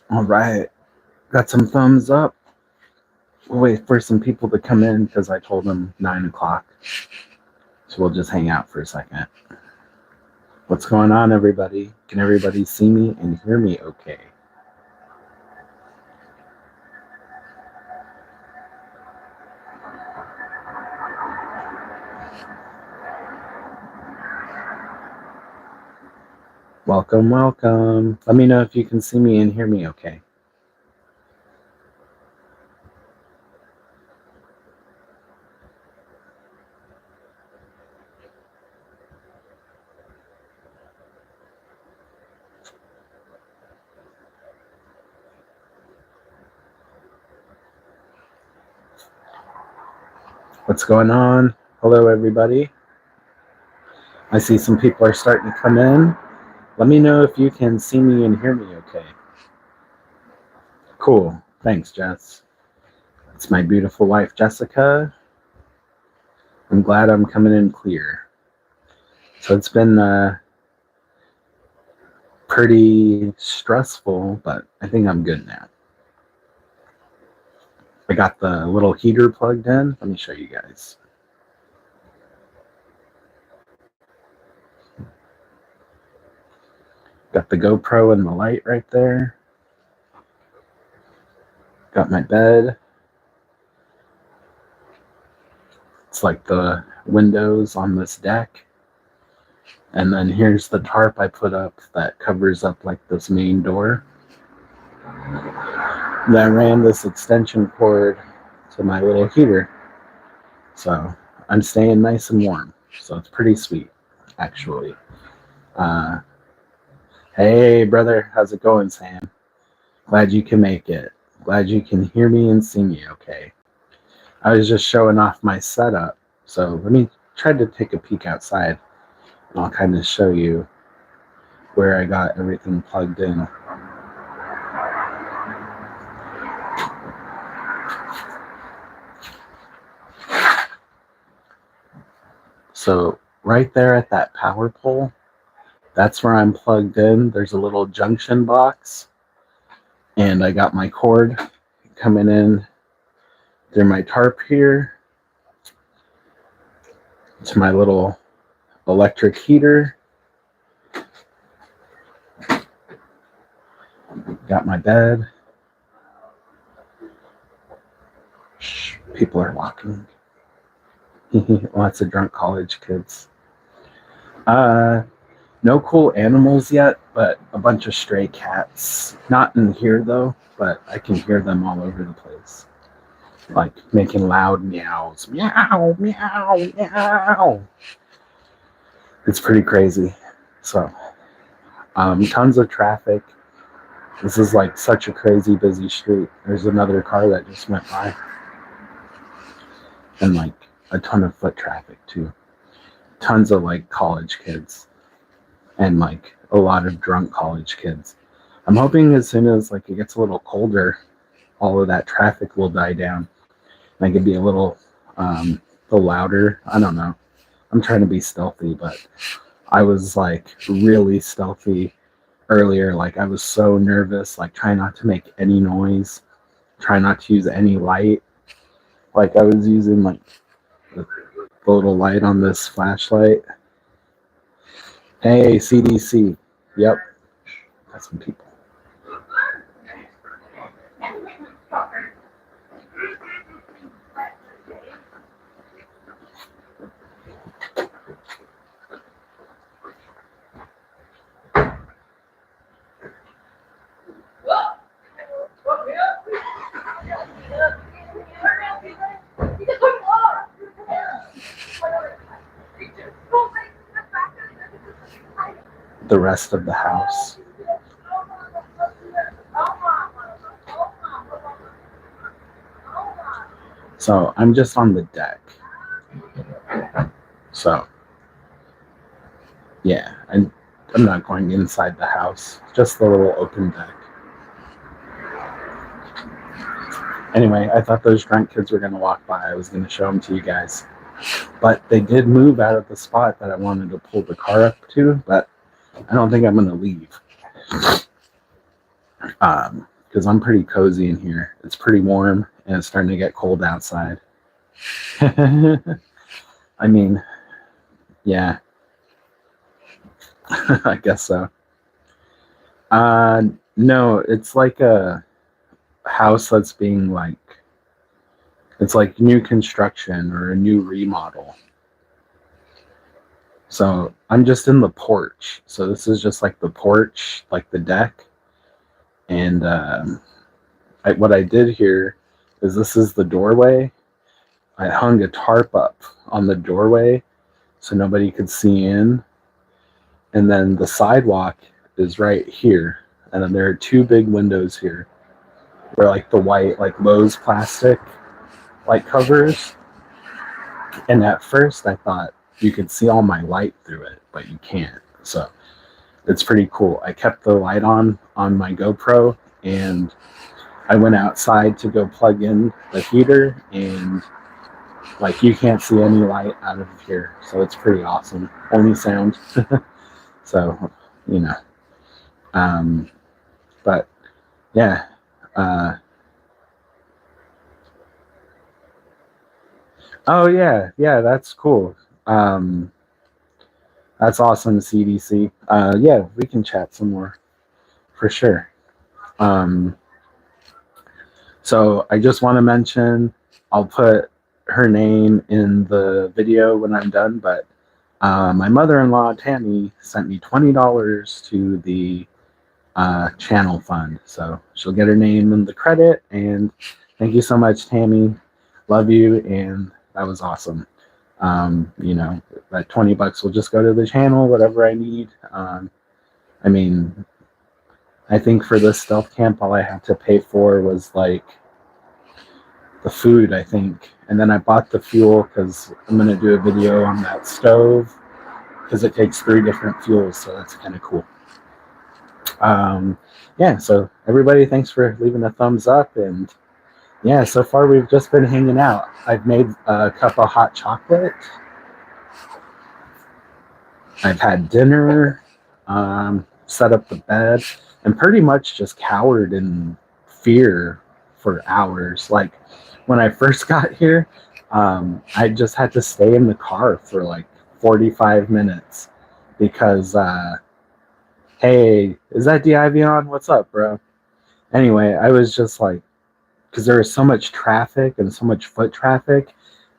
All right. Got some thumbs up. We'll wait for some people to come in because I told them 9 o'clock. So we'll just hang out for a second. What's going on, everybody? Can everybody see me and hear me okay? Welcome, welcome. Let me know if you can see me and hear me okay. What's going on? Hello, everybody. I see some people are starting to come in. Let me know if you can see me and hear me okay. Cool. Thanks, Jess. It's my beautiful wife, Jessica. I'm glad I'm coming in clear. So it's been pretty stressful, but I think I'm good now. I got the little heater plugged in. Let me show you guys. Got the GoPro and the light right there. Got my bed. It's like the windows on this deck. And then here's the tarp I put up that covers up like this main door. Then I ran this extension cord to my little heater. So I'm staying nice and warm. So it's pretty sweet, actually. Hey, brother. How's it going, Sam? Glad you can make it. Glad you can hear me and see me okay. I was just showing off my setup. So let me try to take a peek outside. And I'll kind of show you where I got everything plugged in. So right there at that power pole, that's where I'm plugged in. There's a little junction box. And I got my cord coming in through my tarp here to my little electric heater. Got my bed. Shh, people are walking. Lots of drunk college kids. No cool animals yet, but a bunch of stray cats. Not in here though, but I can hear them all over the place. Like making loud meows. Meow, meow, meow. It's pretty crazy. So, tons of traffic. This is like such a crazy busy street. There's another car that just went by. And like a ton of foot traffic too. Tons of like college kids. And like a lot of drunk college kids. I'm hoping as soon as like it gets a little colder, all of that traffic will die down. And I could be a little louder. I don't know. I'm trying to be stealthy, but I was like really stealthy earlier. Like I was so nervous, like trying not to make any noise, trying not to use any light. Like I was using like the little light on this flashlight. Hey, CDC. Yep. Got some people. The rest of the house. So I'm just on the deck. So yeah, I'm not going inside the house, just the little open deck. Anyway, I thought those drunk kids were going to walk by. I was going to show them to you guys. But they did move out of the spot that I wanted to pull the car up to, but I don't think I'm going to leave. because I'm pretty cozy in here. It's pretty warm and it's starting to get cold outside. I mean, yeah, I guess so. No, it's like a house that's being like, it's like new construction or a new remodel. So I'm just in the porch. So this is just like the porch, like the deck. And what I did here is this is the doorway. I hung a tarp up on the doorway so nobody could see in. And then the sidewalk is right here. And then there are two big windows here where like the white, like Lowe's plastic light covers. And at first I thought you could see all my light through it, but you can't. So it's pretty cool. I kept the light on my GoPro, and I went outside to go plug in the heater, and like you can't see any light out of here. So it's pretty awesome. Only sound. So, you know. But yeah. Oh yeah, that's cool. That's awesome, CDC. Yeah, we can chat some more for sure. So I just want to mention, I'll put her name in the video when I'm done, but my mother-in-law, Tammy, sent me $20 to the channel fund. So she'll get her name in the credit, and thank you so much, Tammy. Love you, and that was awesome. You know, that $20 will just go to the channel, whatever I need. I mean, I think for this stealth camp, all I had to pay for was like the food, I think. And then I bought the fuel because I'm going to do a video on that stove because it takes 3 different fuels. So that's kind of cool. Yeah, so everybody, thanks for leaving a thumbs up. And yeah, so far we've just been hanging out. I've made a cup of hot chocolate. I've had dinner, set up the bed, and pretty much just cowered in fear for hours. Like when I first got here, I just had to stay in the car for like 45 minutes because, hey, is that DIV on? What's up, bro? Anyway, I was just like, because there was so much traffic and so much foot traffic.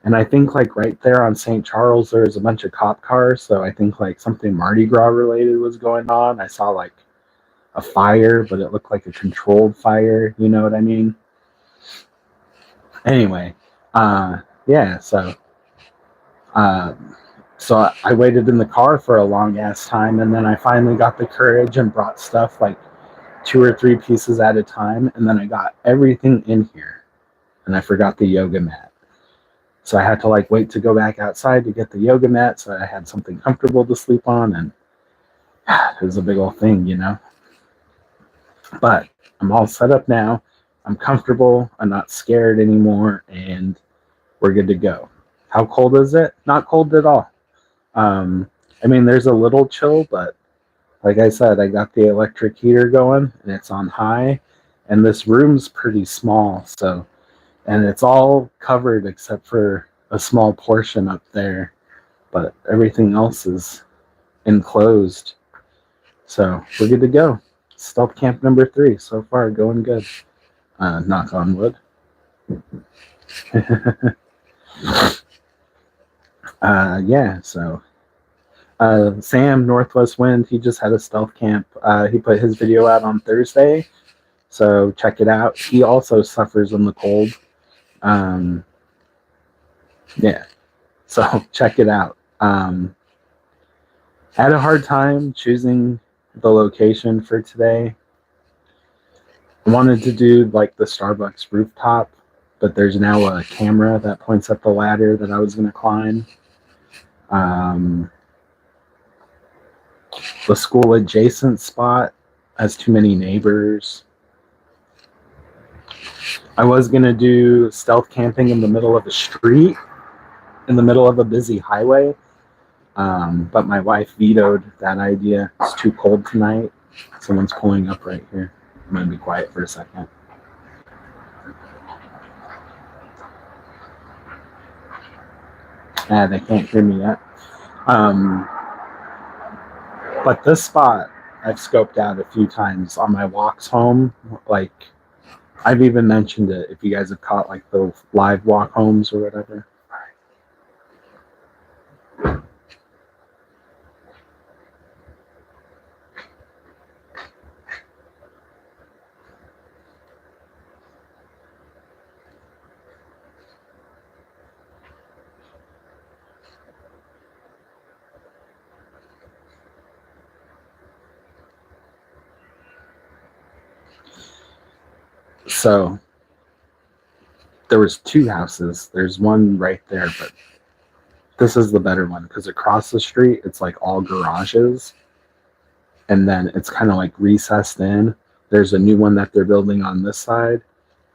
And I think like right there on St. Charles, there was a bunch of cop cars. So I think like something Mardi Gras related was going on. I saw like a fire, but it looked like a controlled fire. You know what I mean? Anyway, yeah, so I waited in the car for a long ass time, and then I finally got the courage and brought stuff like 2 or 3 pieces at a time, and then I got everything in here, and I forgot the yoga mat. So I had to like wait to go back outside to get the yoga mat so I had something comfortable to sleep on, and it was a big old thing, you know. But I'm all set up now. I'm comfortable. I'm not scared anymore, and we're good to go. How cold is it? Not cold at all. I mean, there's a little chill, but like I said, I got the electric heater going, and it's on high, and this room's pretty small, so, and it's all covered except for a small portion up there, but everything else is enclosed. So we're good to go. Stealth camp number 3 so far, going good. Knock on wood. Yeah, so Sam, Northwest Wind, he just had a stealth camp. He put his video out on Thursday, so check it out. He also suffers in the cold. Yeah, so check it out. Had a hard time choosing the location for today. I wanted to do like the Starbucks rooftop, but there's now a camera that points up the ladder that I was going to climb. The school adjacent spot has too many neighbors. I was going to do stealth camping in the middle of a street, in the middle of a busy highway, but my wife vetoed that idea. It's too cold tonight. Someone's pulling up right here. I'm going to be quiet for a second. They can't hear me yet. But this spot I've scoped out a few times on my walks home. Like, I've even mentioned it if you guys have caught like the live walk homes or whatever. So there was two houses. There's one right there, but this is the better one because across the street it's like all garages, and then it's kind of like recessed in. There's a new one that they're building on this side,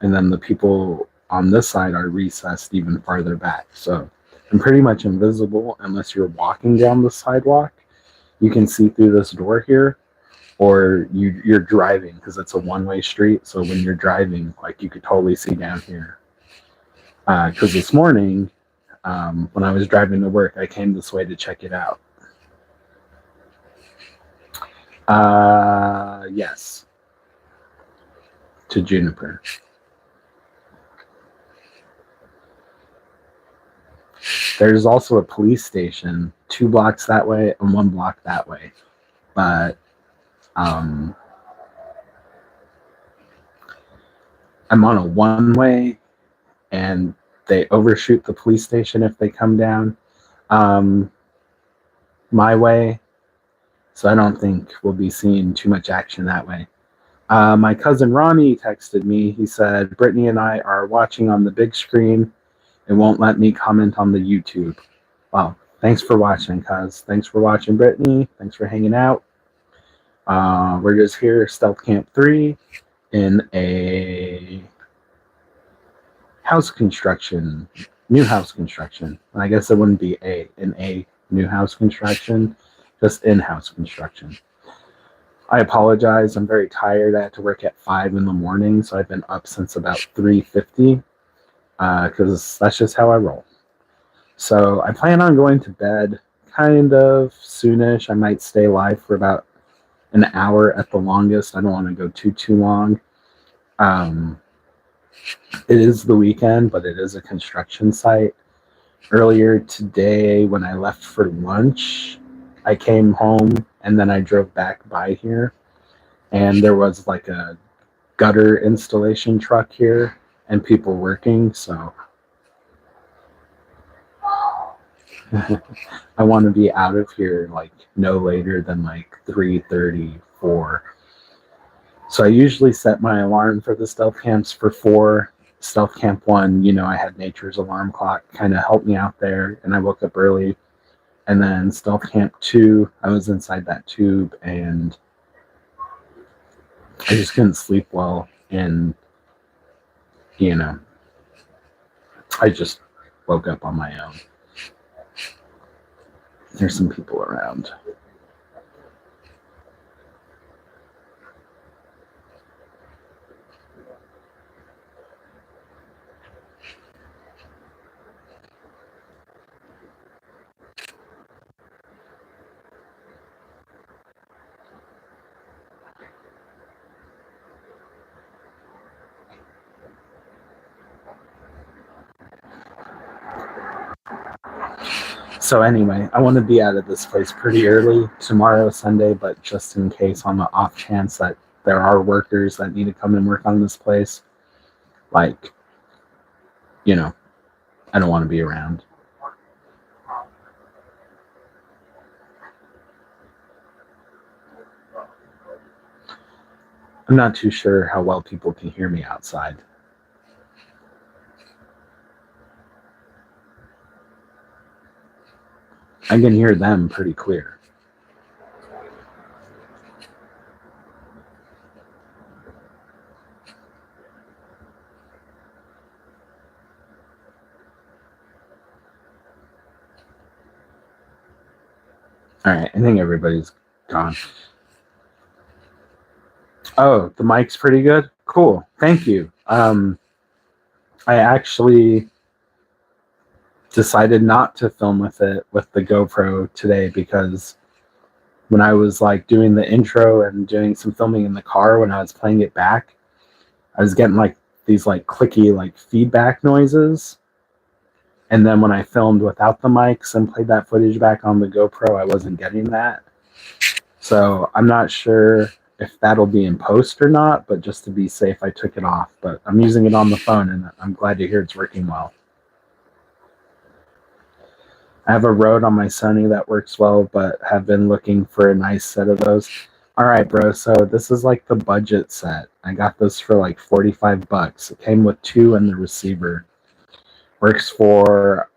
and then the people on this side are recessed even farther back. So I'm pretty much invisible unless you're walking down the sidewalk. You can see through this door here, or you're driving because it's a one-way street. So when you're driving, like you could totally see down here. Because this morning, when I was driving to work, I came this way to check it out. Yes, to Juniper. There's also a police station 2 blocks that way and 1 block that way. But I'm on a one-way, and they overshoot the police station if they come down my way. So I don't think we'll be seeing too much action that way. My cousin Ronnie texted me. He said, Brittany and I are watching on the big screen. It won't let me comment on the YouTube. Well, thanks for watching, cuz. Thanks for watching, Brittany. Thanks for hanging out. We're just here, Stealth Camp 3, in a house construction, new house construction. I guess it wouldn't be in a new house construction, just in-house construction. I apologize. I'm very tired. I had to work at 5 in the morning, so I've been up since about 3:50 because that's just how I roll. So I plan on going to bed kind of soonish. I might stay live for about an hour at the longest. I don't want to go too long. It is the weekend, but it is a construction site. Earlier today, when I left for lunch, I came home and then I drove back by here, and there was like a gutter installation truck here and people working. So I want to be out of here like no later than like 3:34. So I usually set my alarm for the stealth camps for 4. Stealth camp 1, I had nature's alarm clock kind of help me out there, and I woke up early. And then stealth camp 2, I was inside that tube and I just couldn't sleep well, and I just woke up on my own. There's some people around. So anyway, I want to be out of this place pretty early tomorrow, Sunday, but just in case, on the off chance that there are workers that need to come and work on this place, like, I don't want to be around. I'm not too sure how well people can hear me outside. I can hear them pretty clear. All right, I think everybody's gone. Oh, the mic's pretty good? Cool. Thank you. I actually decided not to film with it with the GoPro today because when I was like doing the intro and doing some filming in the car when I was playing it back, I was getting like these like clicky like feedback noises. And then when I filmed without the mics and played that footage back on the GoPro, I wasn't getting that. So I'm not sure if that'll be in post or not, but just to be safe, I took it off. But I'm using it on the phone and I'm glad to hear it's working well. I have a Rode on my Sony that works well, but have been looking for a nice set of those. All right, bro. So this is like the budget set. I got this for like $45. It came with 2 and the receiver. Works for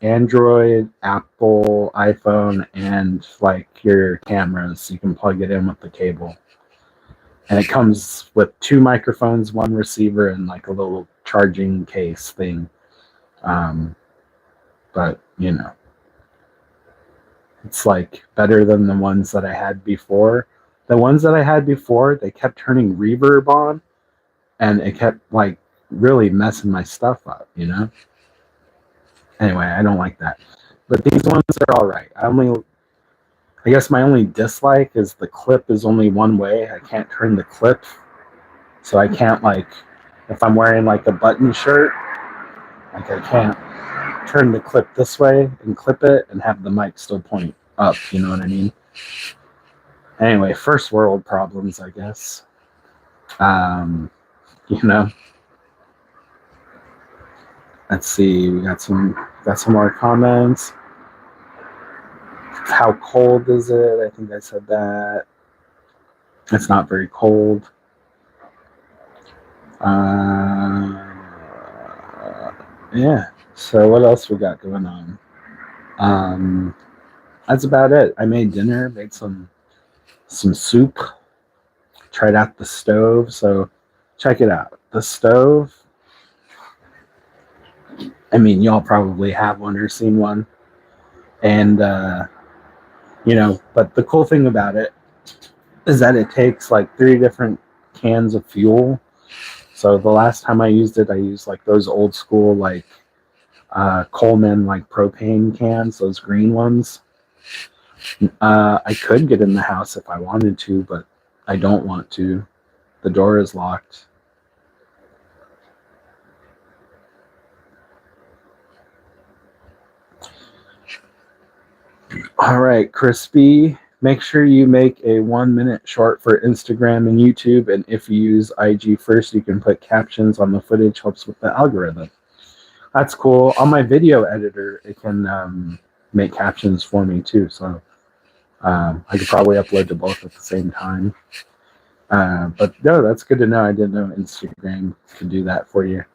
Android, Apple, iPhone, and like your cameras. You can plug it in with the cable. And it comes with 2 microphones, 1 receiver, and like a little charging case thing. But, you know, it's like better than the ones that I had before. The ones that I had before, they kept turning reverb on, and it kept like really messing my stuff up, you know? Anyway, I don't like that. But these ones are all right. I guess my only dislike is the clip is only one way. I can't turn the clip. So I can't like, if I'm wearing like a button shirt, like I can't turn the clip this way and clip it and have the mic still point up, you know what I mean? Anyway, first world problems, I guess. You know. Let's see, we got some more comments. How cold is it? I think I said that. It's not very cold. Yeah. So what else we got going on? That's about it. I made dinner, made some soup, tried out the stove. So check it out. The stove, I mean, y'all probably have one or seen one. And, you know, but the cool thing about it is that it takes like 3 different cans of fuel. So the last time I used it, I used like those old school, like Coleman, like propane cans, those green ones. I could get in the house if I wanted to, but I don't want to. The door is locked. All right, Crispy. Make sure you make a 1-minute short for Instagram and YouTube. And if you use IG first, you can put captions on the footage. Helps with the algorithm. That's cool. On my video editor, it can make captions for me too. So I could probably upload to both at the same time. But no, that's good to know. I didn't know Instagram could do that for you.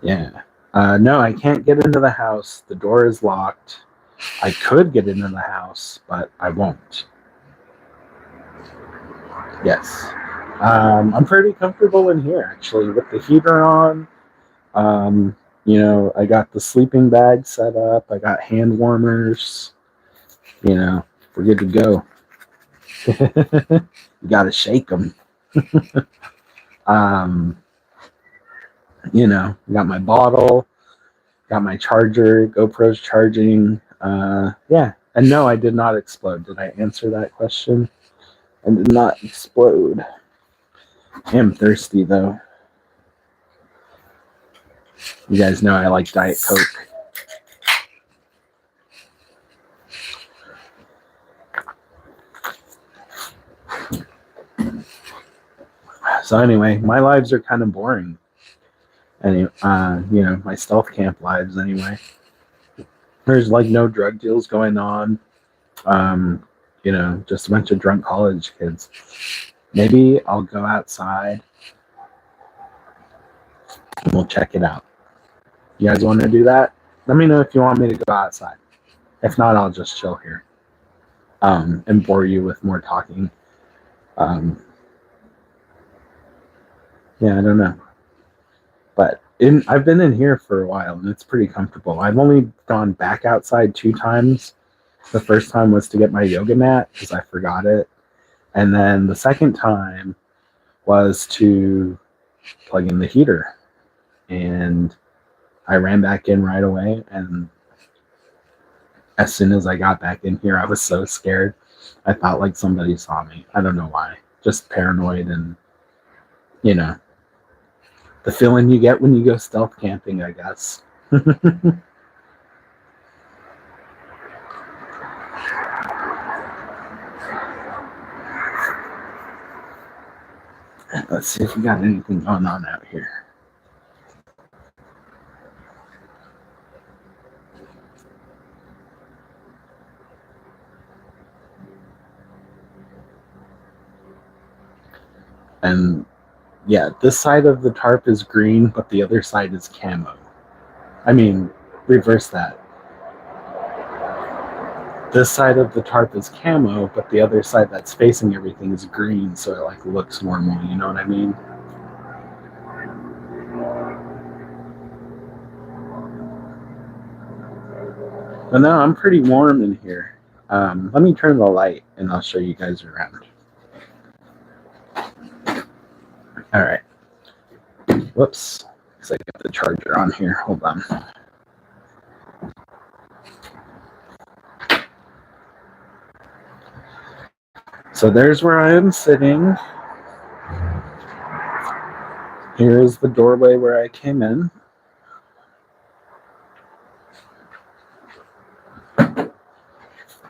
Yeah. No, I can't get into the house. The door is locked. I could get into the house, but I won't. Yes. I'm pretty comfortable in here, actually, with the heater on. You know, I got the sleeping bag set up. I got hand warmers. You know, we're good to go. You got to shake them. You know, got my bottle, got my charger, GoPro's charging. Yeah. And no, I did not explode. Did I answer that question? I did not explode. I am thirsty, though. You guys know I like Diet Coke. So anyway, my lives are kind of boring. Anyway, you know, my stealth camp lives anyway. There's like no drug deals going on. You know, just a bunch of drunk college kids. Maybe I'll go outside and we'll check it out. You guys want to do that? Let me know if you want me to go outside. If not, I'll just chill here and bore you with more talking. Yeah, I don't know. But I've been in here for a while, and it's pretty comfortable. I've only gone back outside 2 times, The first time was to get my yoga mat because I forgot it. And then the second time was to plug in the heater. And I ran back in right away. And as soon as I got back in here, I was so scared. I thought like somebody saw me. I don't know why. Just paranoid and, you know, the feeling you get when you go stealth camping, I guess. Let's see if we got anything going on out here. And yeah, this side of the tarp is green, but the other side is camo. I mean, reverse that. This side of the tarp is camo, but the other side that's facing everything is green, so it like looks normal, you know what I mean? But no, I'm pretty warm in here. Let me turn the light and I'll show you guys around. All right. Whoops. Because I got the charger on here. Hold on. So there's where I am sitting. Here is the doorway where I came in.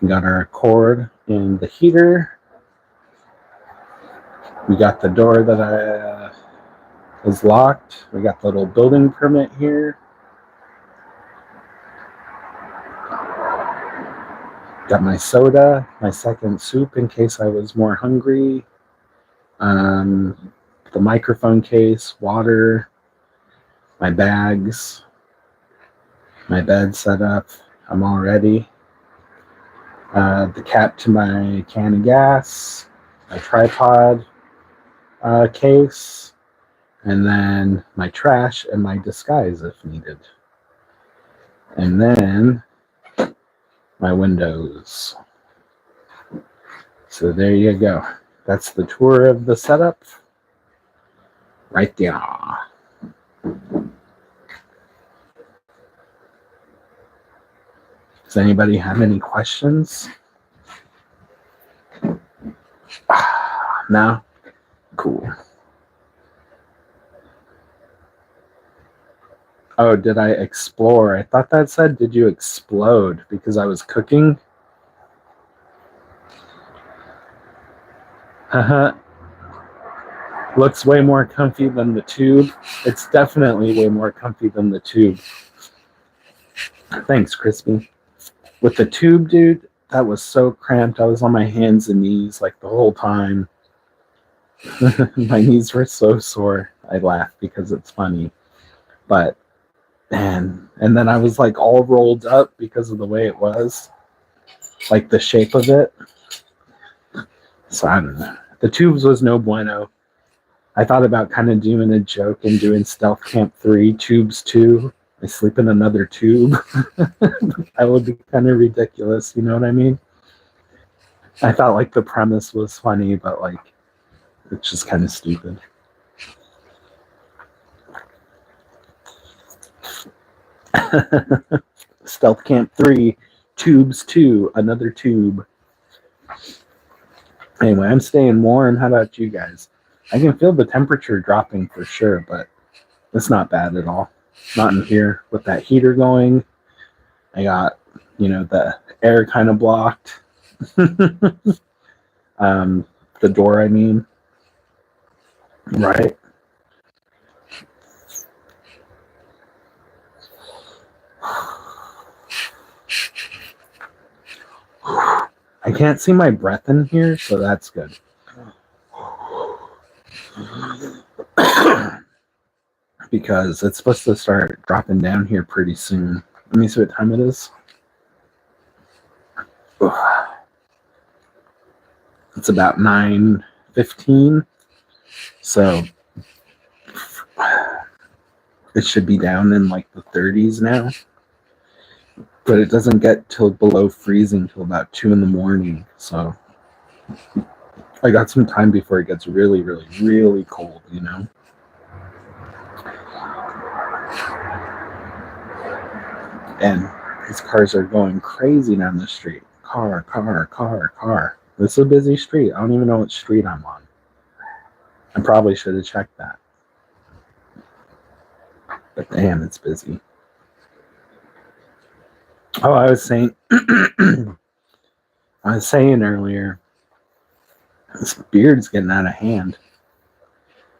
We got our cord in the heater. We got the door that is locked. We got the little building permit here. Got my soda, my second soup in case I was more hungry. The microphone case, water, my bags, my bed set up. I'm all ready. The cap to my can of gas, my tripod case, and then my trash and my disguise if needed. And then my windows. So there you go. That's the tour of the setup right there. Does anybody have any questions? No? Cool. Oh, did I explore? I thought that said, did you explode? Because I was cooking. Haha. Looks way more comfy than the tube. It's definitely way more comfy than the tube. Thanks, Crispy. With the tube, dude, that was so cramped. I was on my hands and knees like the whole time. My knees were so sore. I laugh because it's funny. But, man. And then I was like all rolled up because of the way it was. Like the shape of it. So I don't know. The tubes was no bueno. I thought about kind of doing a joke and doing Stealth Camp 3, Tubes 2. I sleep in another tube. That would be kind of ridiculous, you know what I mean? I thought like the premise was funny, but like it's just kind of stupid. Stealth Camp 3, Tubes 2, another tube. Anyway, I'm staying warm. How about you guys? I can feel the temperature dropping for sure, but it's not bad at all. Not in here with that heater going. I got, the air kind of blocked. The door, I mean. Right. I can't see my breath in here, so that's good. Because it's supposed to start dropping down here pretty soon. Let me see what time it is. It's about 9:15. So it should be down in like the 30s now. but it doesn't get till below freezing till about 2 in the morning. So I got some time before it gets really, really, really cold, you know? And these cars are going crazy down the street. Car, car, car, car. This is a busy street. I don't even know what street I'm on. I probably should have checked that. But damn, it's busy. Oh, I was saying earlier, this beard's getting out of hand.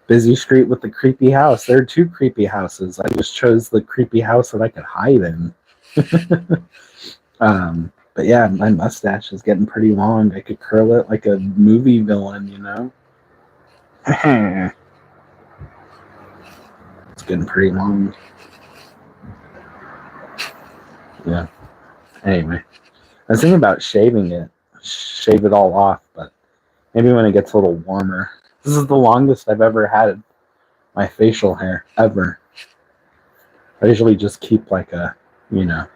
Busy street with the creepy house. There are 2 creepy houses. I just chose the creepy house that I could hide in. But yeah, my mustache is getting pretty long. I could curl it like a movie villain, you know? It's getting pretty long. Yeah. Anyway, I was thinking about shaving it. Shave it all off, but maybe when it gets a little warmer. This is the longest I've ever had my facial hair, ever. I usually just keep like a, you know,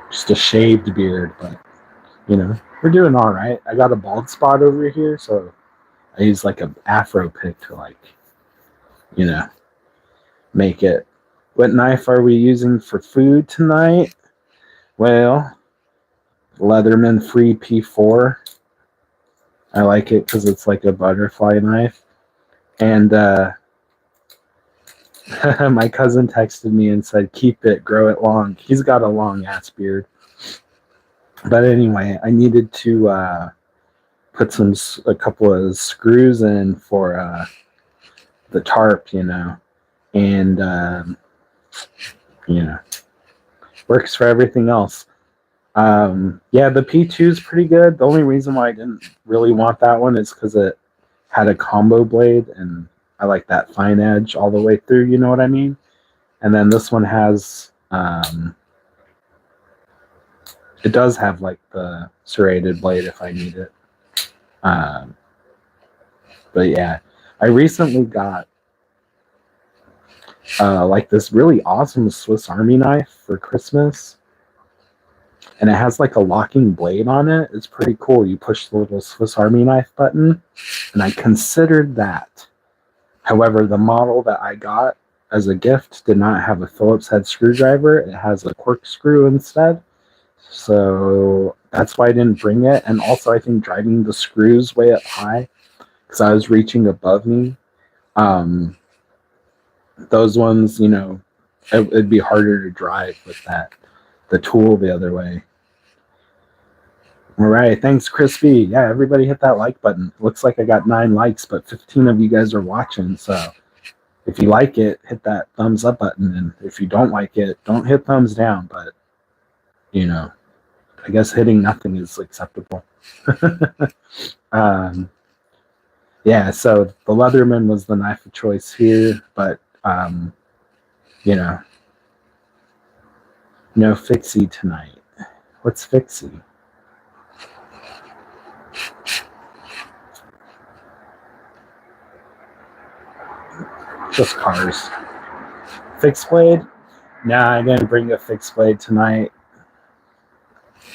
just a shaved beard, but, you know, we're doing all right. I got a bald spot over here, so I use like an afro pick to, like, you know, make it. What knife are we using for food tonight? Well, Leatherman Free P4. I like it because it's like a butterfly knife. And my cousin texted me and said, keep it, grow it long. He's got a long ass beard. But anyway, I needed to put a couple of screws in for the tarp, you know. And, you know, works for everything else. Yeah, the P2 is pretty good. The only reason why I didn't really want that one is because it had a combo blade, and I like that fine edge all the way through, you know what I mean? And then this one has, it does have like the serrated blade if I need it. But yeah, I recently got like this really awesome Swiss Army knife for Christmas. And it has like a locking blade on it. It's pretty cool. You push the little Swiss Army knife button, and I considered that. However, the model that I got as a gift did not have a Phillips head screwdriver. It has a corkscrew instead. So that's why I didn't bring it. And also, I think driving the screws way up high, because I was reaching above me, those ones, you know, it'd be harder to drive with the tool the other way. All right, thanks, Crispy. Yeah, everybody hit that like button. Looks like I got 9 likes, but 15 of you guys are watching. So if you like it, hit that thumbs up button. And if you don't like it, don't hit thumbs down. But, you know, I guess hitting nothing is acceptable. Yeah, so the Leatherman was the knife of choice here. But, you know, no fixie tonight. What's fixie? Just cars. Fixed blade? Nah, I didn't bring a fixed blade tonight.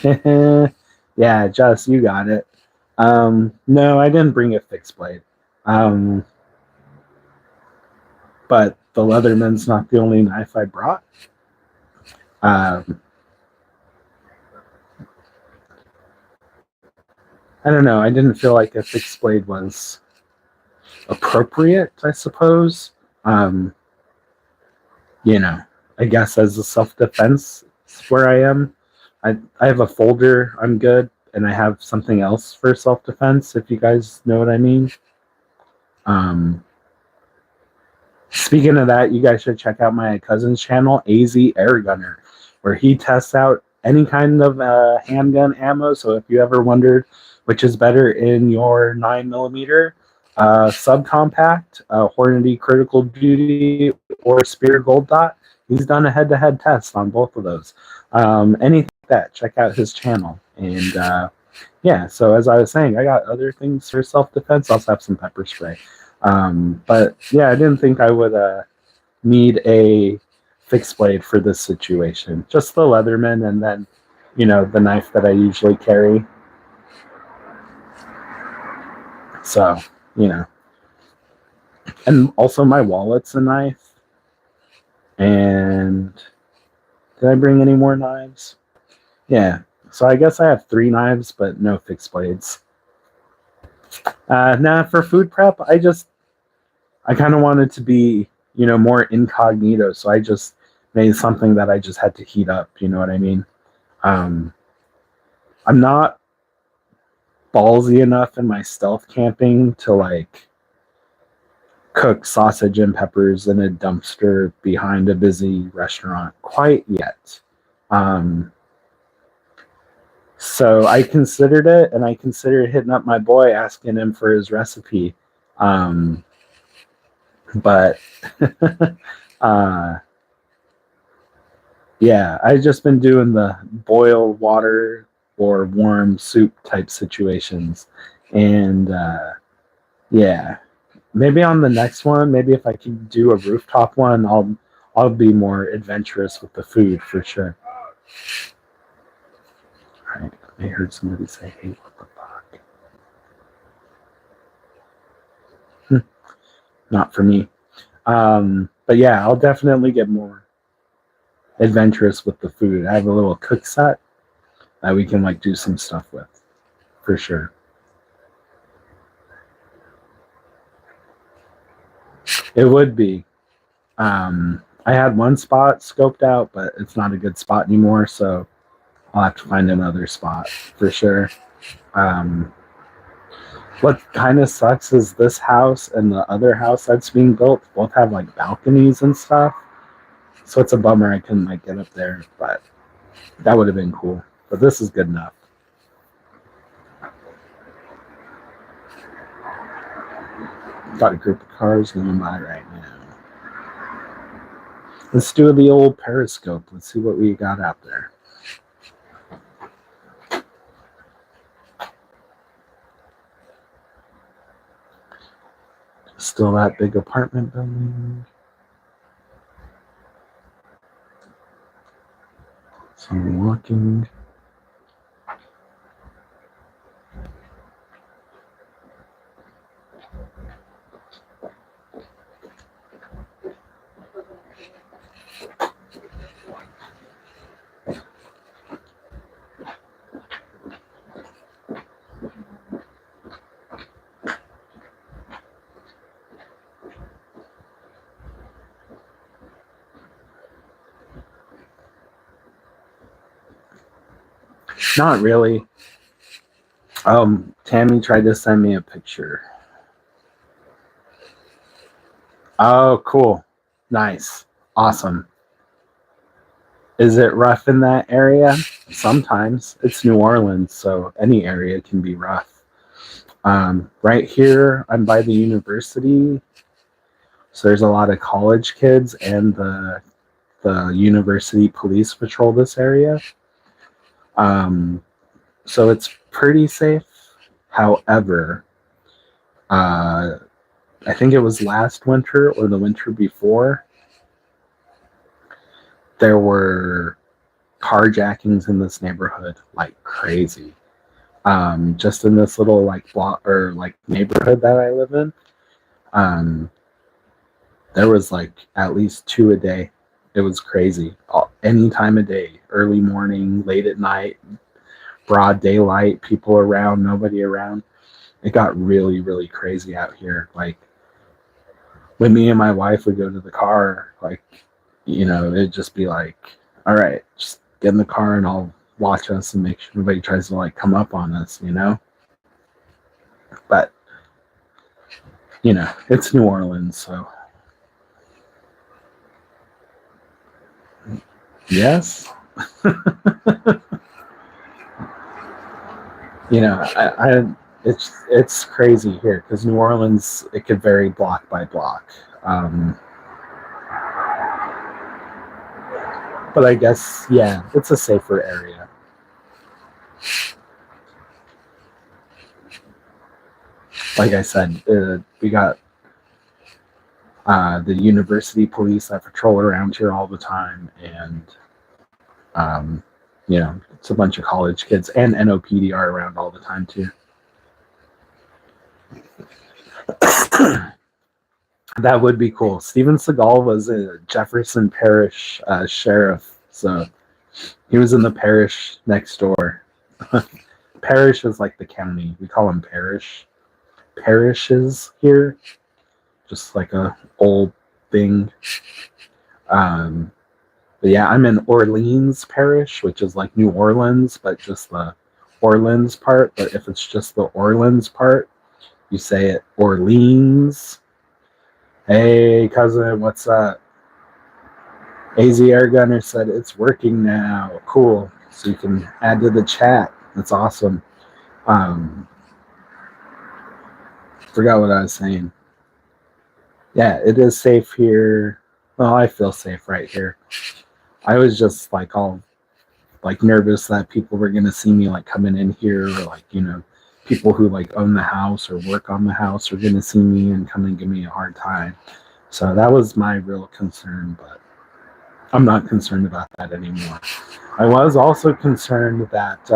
Yeah, Jess, you got it. No, I didn't bring a fixed blade. But the Leatherman's not the only knife I brought. I don't know. I didn't feel like a fixed blade was appropriate, I suppose. You know, I guess as a self-defense, it's where I am. I have a folder, I'm good, and I have something else for self-defense, if you guys know what I mean. Speaking of that, you guys should check out my cousin's channel, AZ Airgunner, where he tests out any kind of handgun ammo. So if you ever wondered which is better in your 9mm subcompact, Hornady Critical Duty, or Spear Gold Dot, he's done a head-to-head test on both of those. Anything like that, check out his channel. And yeah, so as I was saying, I got other things for self-defense. I also have some pepper spray. But yeah, I didn't think I would need a fixed blade for this situation. Just the Leatherman, and then, the knife that I usually carry. So, and also my wallet's a knife. And did I bring any more knives? Yeah. So I guess I have 3 knives, but no fixed blades. Nah, for food prep, I kind of wanted to be, more incognito. So I just made something that I just had to heat up. You know what I mean? I'm not ballsy enough in my stealth camping to like cook sausage and peppers in a dumpster behind a busy restaurant quite yet. So I considered it, and I considered hitting up my boy, asking him for his recipe. But yeah, I've just been doing the boil water or warm soup type situations. And yeah, maybe on the next one, maybe if I can do a rooftop one, I'll be more adventurous with the food for sure. All right, I heard somebody say, "Hey, what the fuck?" Not for me. But yeah, I'll definitely get more adventurous with the food. I have a little cook set that we can like do some stuff with, for sure. It would be. I had one spot scoped out, but it's not a good spot anymore, so I'll have to find another spot for sure. Um, what kind of sucks is this house and the other house that's being built both have like balconies and stuff. So it's a bummer I couldn't like get up there, but that would have been cool. But this is good enough. Got a group of cars going by right now. Let's do the old periscope. Let's see what we got out there. Still that big apartment building. Some walking. Not really. Tammy tried to send me a picture. Oh, cool. Nice. Awesome. Is it rough in that area? Sometimes. It's New Orleans, so any area can be rough. Right here, I'm by the university, so there's a lot of college kids, and the university police patrol this area. So it's pretty safe. However, I think it was last winter or the winter before, there were carjackings in this neighborhood like crazy. Just in this little like block or like neighborhood that I live in, there was like at least 2 a day. It was crazy. Any time of day, early morning, late at night, broad daylight, people around, nobody around. It got really, really crazy out here. Like when me and my wife would go to the car, like, it'd just be like, all right, just get in the car and I'll watch us and make sure nobody tries to like come up on us, But, it's New Orleans, so. Yes. It's crazy here because New Orleans, it could vary block by block. But I guess, yeah, it's a safer area. Like I said, the university police that patrol around here all the time, and um, it's a bunch of college kids, and NOPD are around all the time too. That would be cool. Steven Seagal was a Jefferson Parish sheriff, so he was in the parish next door. Parish is like the county. We call them parish. Parishes here, just like a old thing. But yeah, I'm in Orleans Parish, which is like New Orleans, but just the Orleans part. But if it's just the Orleans part, you say it Orleans. Hey, cousin, what's up? AZ Air Gunner said it's working now. Cool. So you can add to the chat. That's awesome. Forgot what I was saying. Yeah, it is safe here. Well, I feel safe right here. I was just like all like nervous that people were gonna see me like coming in here, or like people who like own the house or work on the house are gonna see me and come and give me a hard time. So that was my real concern, but I'm not concerned about that anymore. I was also concerned that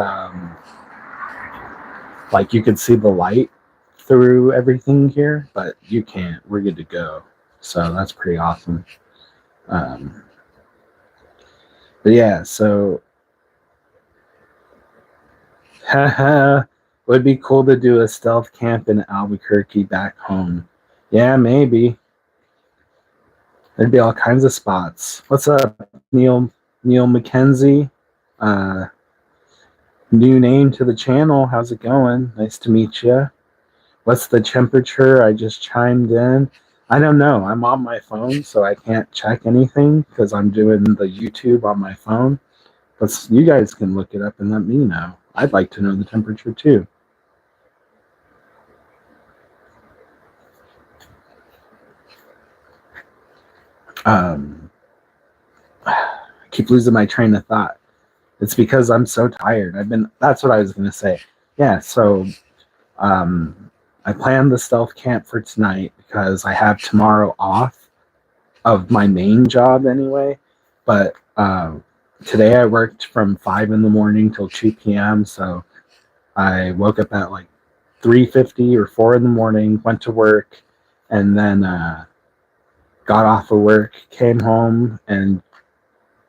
like you could see the light through everything here, but you can't. We're good to go. So that's pretty awesome. But yeah, so would be cool to do a stealth camp in Albuquerque back home. Yeah, maybe. There'd be all kinds of spots. What's up, Neil McKenzie? New name to the channel. How's it going? Nice to meet you. What's the temperature? I just chimed in. I don't know. I'm on my phone, so I can't check anything because I'm doing the YouTube on my phone. But you guys can look it up and let me know. I'd like to know the temperature too. I keep losing my train of thought. It's because I'm so tired. That's what I was going to say. Yeah, so I planned the stealth camp for tonight because I have tomorrow off of my main job anyway. But today I worked from 5 in the morning till 2 p.m. So I woke up at like 3:50 or 4 in the morning, went to work, and then got off of work, came home, and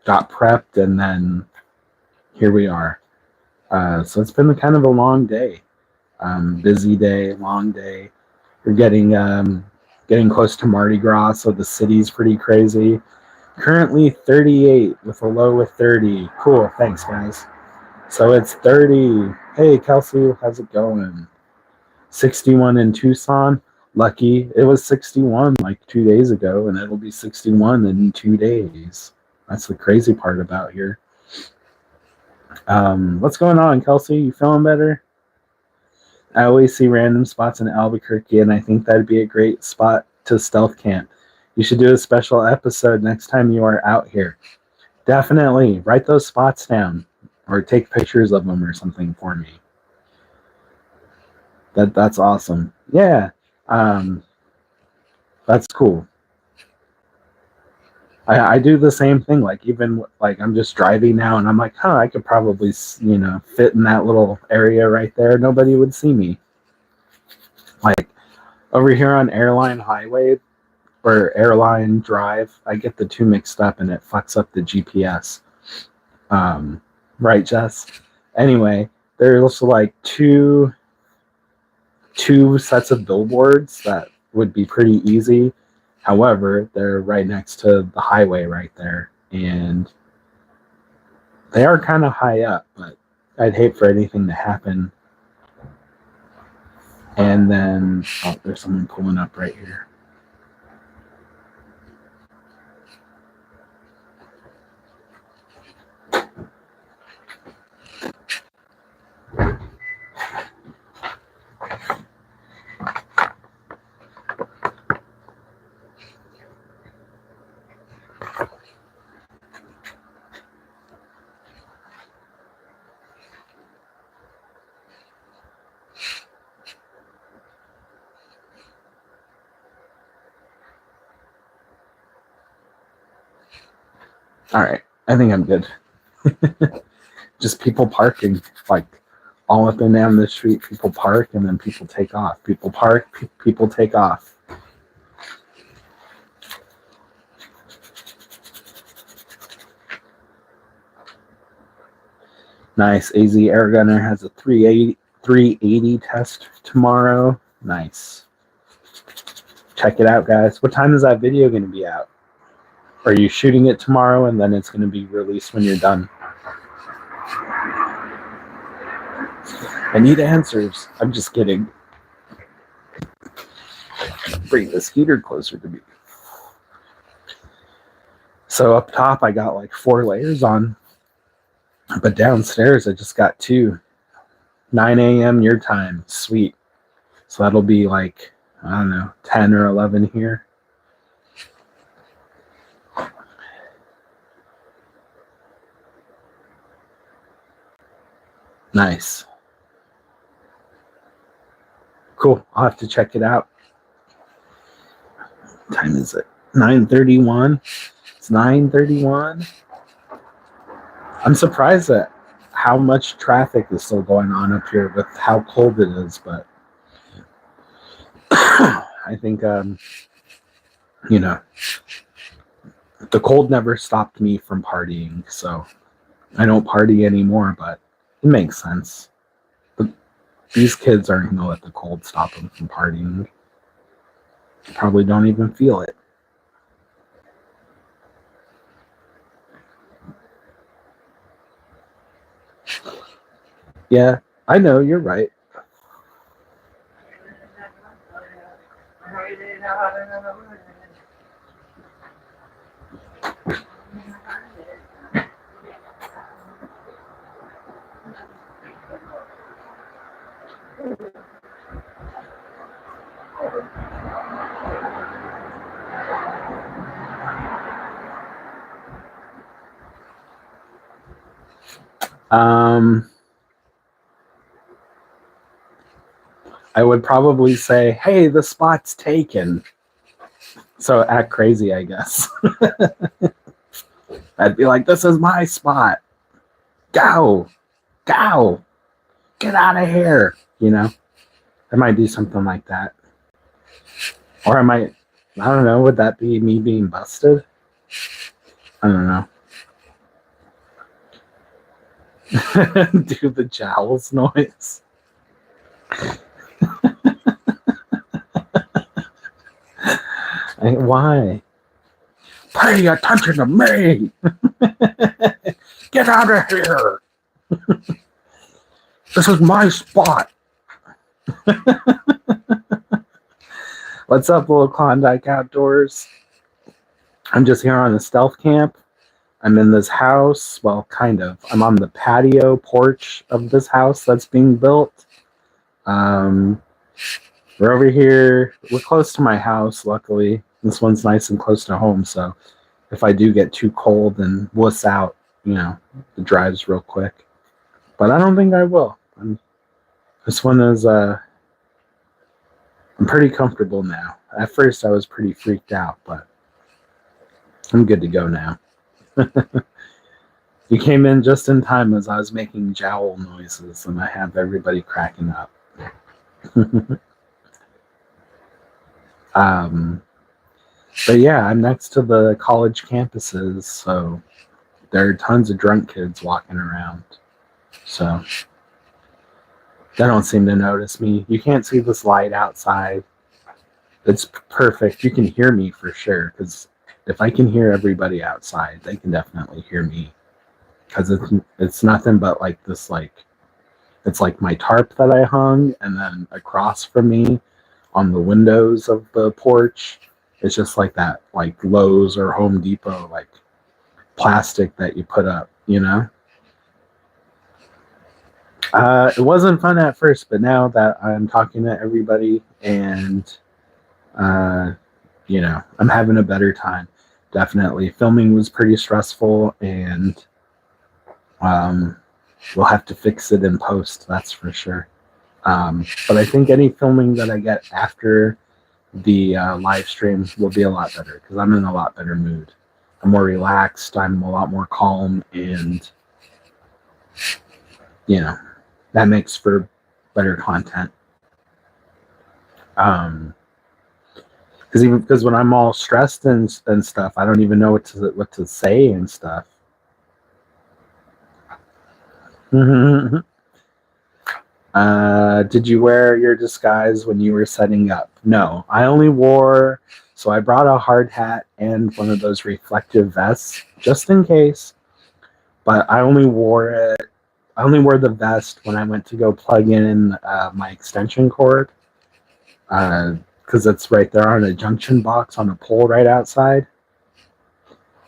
got prepped, and then here we are. So it's been kind of a long day, busy day, long day. We're getting close to Mardi Gras, so the city's pretty crazy. Currently 38 with a low of 30. Cool, thanks guys. So it's 30. Hey Kelsey, how's it going? 61 in Tucson. Lucky it was 61 like 2 days ago, and it'll be 61 in 2 days. That's the crazy part about here. What's going on, Kelsey? You feeling better? I always see random spots in Albuquerque, and I think that'd be a great spot to stealth camp. You should do a special episode next time you are out here. Definitely write those spots down or take pictures of them or something for me. That's awesome. Yeah, that's cool. I do the same thing. Like even like I'm just driving now, and I'm like, I could probably fit in that little area right there. Nobody would see me. Like over here on Airline Highway or Airline Drive, I get the two mixed up, and it fucks up the GPS. Right, Jess? Anyway, there's also like two sets of billboards that would be pretty easy. However, they're right next to the highway right there, and they are kind of high up, but I'd hate for anything to happen. And then, there's someone pulling up right here. All right, I think I'm good. Just people parking, like all up and down the street. People park and then people take off. People park, people take off. Nice. AZ Air Gunner has a 380 test tomorrow. Nice. Check it out, guys. What time is that video going to be out? Are you shooting it tomorrow and then it's going to be released when you're done? I need answers. I'm just kidding. Bring this heater closer to me. So up top, I got like 4 layers on. But downstairs, I just got 2. 9 a.m. your time. Sweet. So that'll be like, I don't know, 10 or 11 here. Nice. Cool. I'll have to check it out. What time is it? 9:31. It's 9:31. I'm surprised at how much traffic is still going on up here with how cold it is, but I think, you know, the cold never stopped me from partying, so I don't party anymore, but it makes sense. But these kids aren't going to let the cold stop them from partying. Probably don't even feel it. Yeah, I know, you're right. I would probably say, hey, the spot's taken. So act crazy, I guess. I'd be like, this is my spot. Go. Go. Get out of here. You know? I might do something like that. Or I don't know, would that be me being busted? I don't know. Do the jowls noise. Why? Pay attention to me! Get out of here! This is my spot! What's up, little Klondike Outdoors? I'm just here on a stealth camp. I'm in this house. Well, kind of. I'm on the patio porch of this house that's being built. We're over here. We're close to my house, luckily. This one's nice and close to home, so if I do get too cold and wuss out, you know, it dries real quick. But I don't think I will. This one is, I'm pretty comfortable now. At first, I was pretty freaked out, but I'm good to go now. You came in just in time as I was making jowl noises, and I have everybody cracking up. But yeah, I'm next to the college campuses, so there are tons of drunk kids walking around. So they don't seem to notice me. You can't see this light outside. It's perfect. You can hear me for sure, because if I can hear everybody outside, they can definitely hear me. Because it's nothing but like this, like, it's like my tarp that I hung, and then across from me on the windows of the porch, it's just like that, like Lowe's or Home Depot, like plastic that you put up, you know? It wasn't fun at first, but now that I'm talking to everybody and, you know, I'm having a better time. Definitely. Filming was pretty stressful, and we'll have to fix it in post, that's for sure. But I think any filming that I get after the live stream will be a lot better, because I'm in a lot better mood. I'm more relaxed. I'm a lot more calm, and that makes for better content. Because when I'm all stressed and stuff, I don't even know what to say and stuff. Did you wear your disguise when you were setting up? No, I only wore. So I brought a hard hat and one of those reflective vests just in case. But I only wore it. I only wore the vest when I went to go plug in my extension cord. Because it's right there on a junction box on a pole right outside.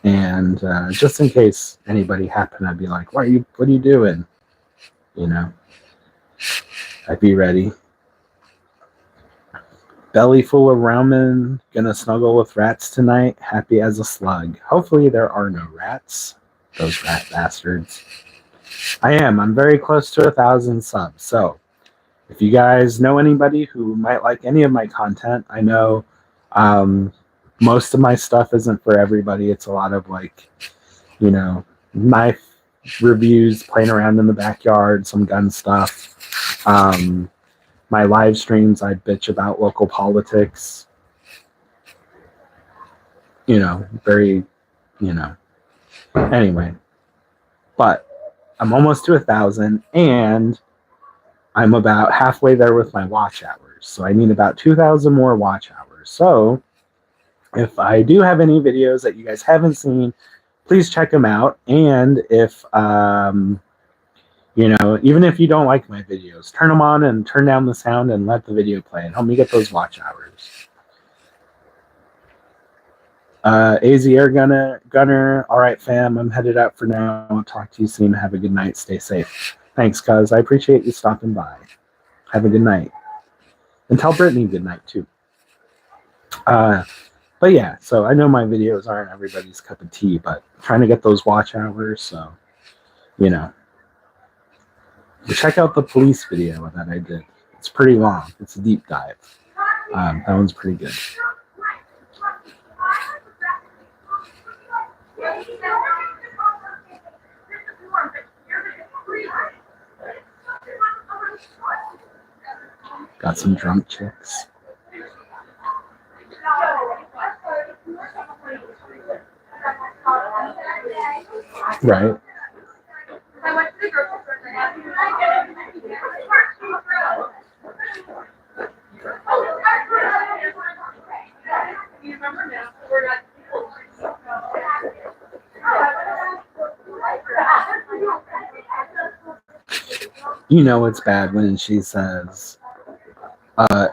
And just in case anybody happened, I'd be like, what are you doing? I'd be ready. Belly full of ramen, gonna snuggle with rats tonight, happy as a slug. Hopefully there are no rats, those rat bastards. I'm very close to 1,000 subs, so if you guys know anybody who might like any of my content, I know most of my stuff isn't for everybody. It's a lot of knife reviews, playing around in the backyard, some gun stuff. My live streams, I bitch about local politics. Very, Anyway, but I'm almost to 1,000, and I'm about halfway there with my watch hours. So I need about 2,000 more watch hours. So if I do have any videos that you guys haven't seen, please check them out. And if, even if you don't like my videos, turn them on and turn down the sound and let the video play and help me get those watch hours. AZ Air Gunner, all right, fam, I'm headed out for now. I'll talk to you soon. Have a good night. Stay safe. Thanks, cuz. I appreciate you stopping by. Have a good night. And tell Brittany good night, too. But yeah, so I know my videos aren't everybody's cup of tea, but I'm trying to get those watch hours, so, check out the police video that I did. It's pretty long. It's a deep dive. That one's pretty good. Got some drunk chicks. Right. It's bad when she says,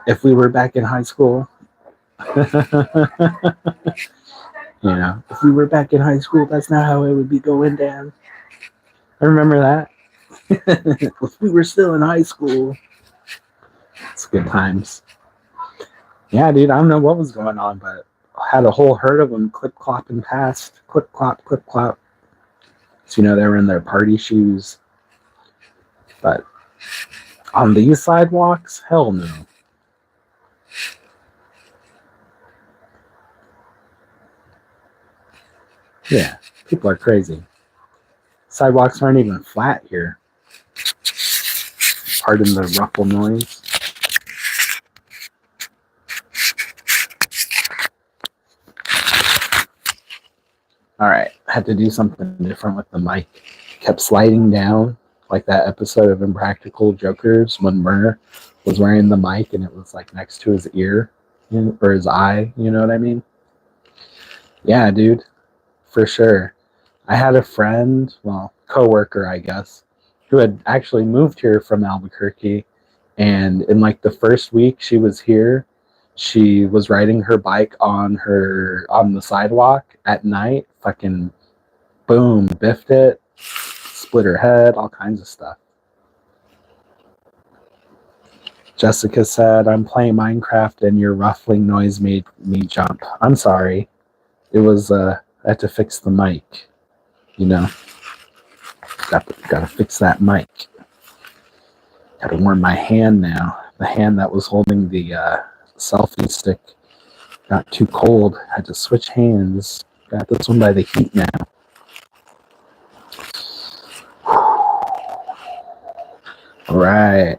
if we were back in high school, if we were back in high school, that's not how it would be going down. I remember that. If we were still in high school. It's good times. Yeah, dude, I don't know what was going on, but I had a whole herd of them clip-clopping past. Clip-clop, clip-clop. So, they were in their party shoes. But on these sidewalks, hell no. Yeah, people are crazy. Sidewalks aren't even flat here. Pardon the ruffle noise. Alright, I had to do something different with the mic. Kept sliding down, like that episode of Impractical Jokers when Murr was wearing the mic and it was like next to his ear or his eye, you know what I mean? Yeah, dude, for sure. I had a friend, coworker, I guess, who had actually moved here from Albuquerque, and in like the first week she was here, she was riding her bike on the sidewalk at night, fucking boom, biffed it, split her head, all kinds of stuff. Jessica said, I'm playing Minecraft and your ruffling noise made me jump. I'm sorry. It was, I had to fix the mic. Gotta fix that mic. Gotta warm my hand now. The hand that was holding the selfie stick got too cold. Had to switch hands. Got this one by the heat now. All right.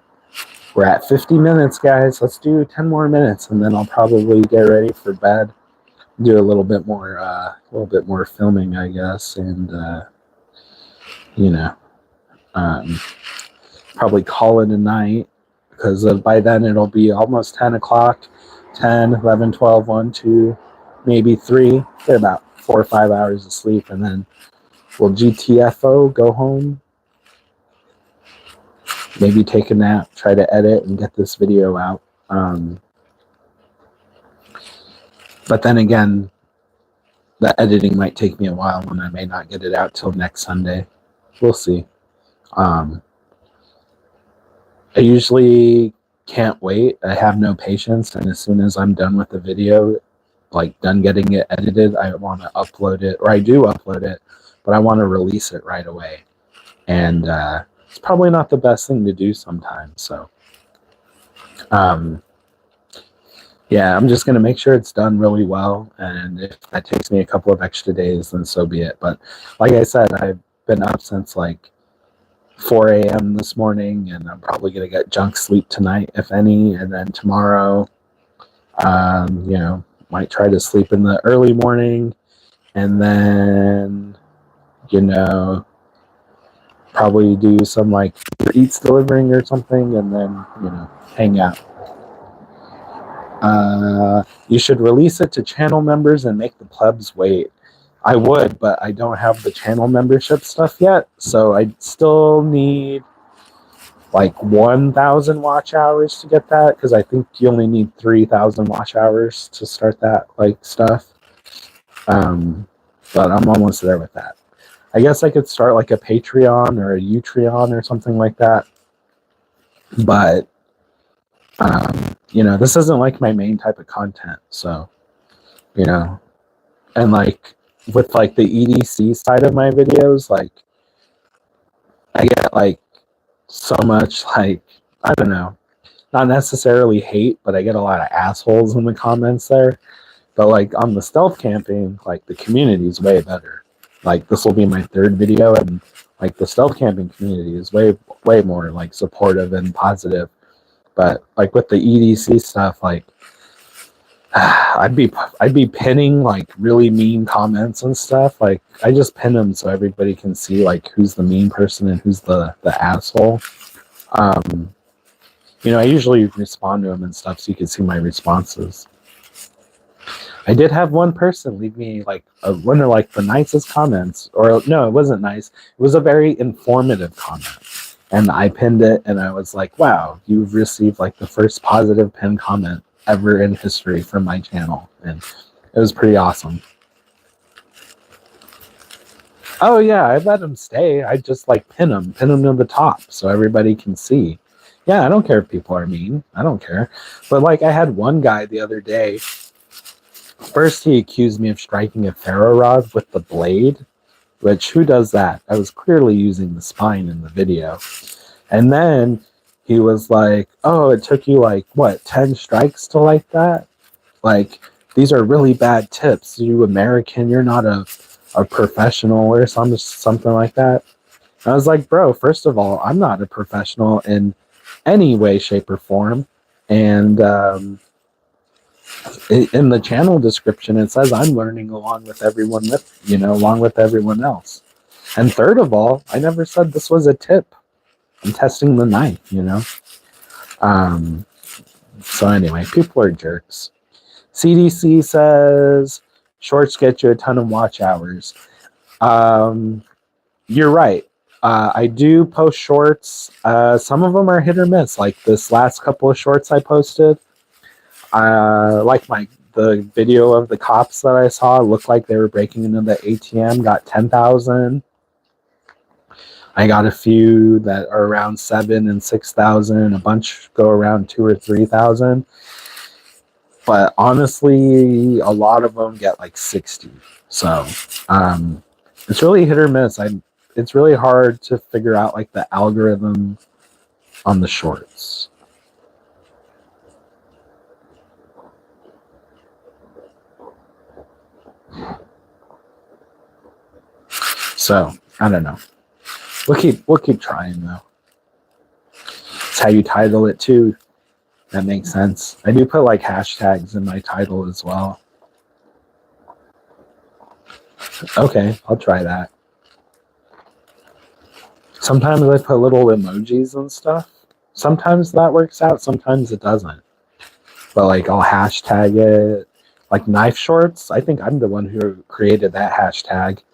We're at 50 minutes, guys. Let's do 10 more minutes, and then I'll probably get ready for bed. Do a little bit more filming, I guess, and you know, probably call it a night, because by then it'll be almost 10 o'clock. 10, 11, 12, 1, 2, maybe 3. Get about 4 or 5 hours of sleep, and then we'll GTFO, go home, maybe take a nap, try to edit and get this video out. But then again, the editing might take me a while, and I may not get it out till next Sunday. We'll see. I usually can't wait. I have no patience, and as soon as I'm done with the video, like done getting it edited, I want to upload it, or I do upload it, but I want to release it right away. And it's probably not the best thing to do sometimes. So yeah, I'm just going to make sure it's done really well, and if that takes me a couple of extra days, then so be it. But like I said, I've been up since like 4 a.m. this morning, and I'm probably going to get junk sleep tonight, if any, and then tomorrow, might try to sleep in the early morning, and then, probably do some like Eats delivering or something, and then, hang out. You should release it to channel members and make the plebs wait. I would, but I don't have the channel membership stuff yet, so I still need like 1,000 watch hours to get that, because I think you only need 3,000 watch hours to start that like stuff. But I'm almost there with that. I guess I could start like a Patreon or a Utreon or something like that. But this isn't like my main type of content, so and like with like the EDC side of my videos, like I get like so much, like, I don't know, not necessarily hate, but I get a lot of assholes in the comments there. But like on the stealth camping, like the community is way better. Like this will be my 3rd video, and like the stealth camping community is way more like supportive and positive. But like with the EDC stuff, like I'd be pinning like really mean comments and stuff. Like I just pin them so everybody can see like who's the mean person and who's the asshole. I usually respond to them and stuff so you can see my responses. I did have one person leave me like one of like the nicest comments, or no, it wasn't nice. It was a very informative comment, and I pinned it, and I was like, "Wow, you've received like the first positive pinned comment ever in history from my channel," and it was pretty awesome. Oh yeah, I let them stay. I just like pin them to the top so everybody can see. Yeah, I don't care if people are mean. I don't care. But like I had one guy the other day. First, he accused me of striking a ferro rod with the blade, which who does that? I was clearly using the spine in the video. And then he was like, "Oh, it took you like, what, 10 strikes to like that? Like, these are really bad tips. You American, you're not a professional," or something like that. And I was like, "Bro, first of all, I'm not a professional in any way, shape, or form. And in the channel description, it says I'm learning along with everyone else. And third of all, I never said this was a tip. I'm testing the knife, So anyway, people are jerks. CDC says shorts get you a ton of watch hours. You're right. I do post shorts. Some of them are hit or miss. Like this last couple of shorts I posted, like the video of the cops that I saw looked like they were breaking into the ATM, got 10,000. I got a few that are around 7,000 and 6,000. A bunch go around 2,000 or 3,000. But honestly, a lot of them get like 60. So it's really hit or miss. It's really hard to figure out like the algorithm on the shorts. So I don't know. We'll keep trying though. It's how you title it too. That makes sense. I do put like hashtags in my title as well. Okay, I'll try that. Sometimes I put little emojis and stuff. Sometimes that works out, sometimes it doesn't. But like I'll hashtag it. Like knife shorts, I think I'm the one who created that hashtag.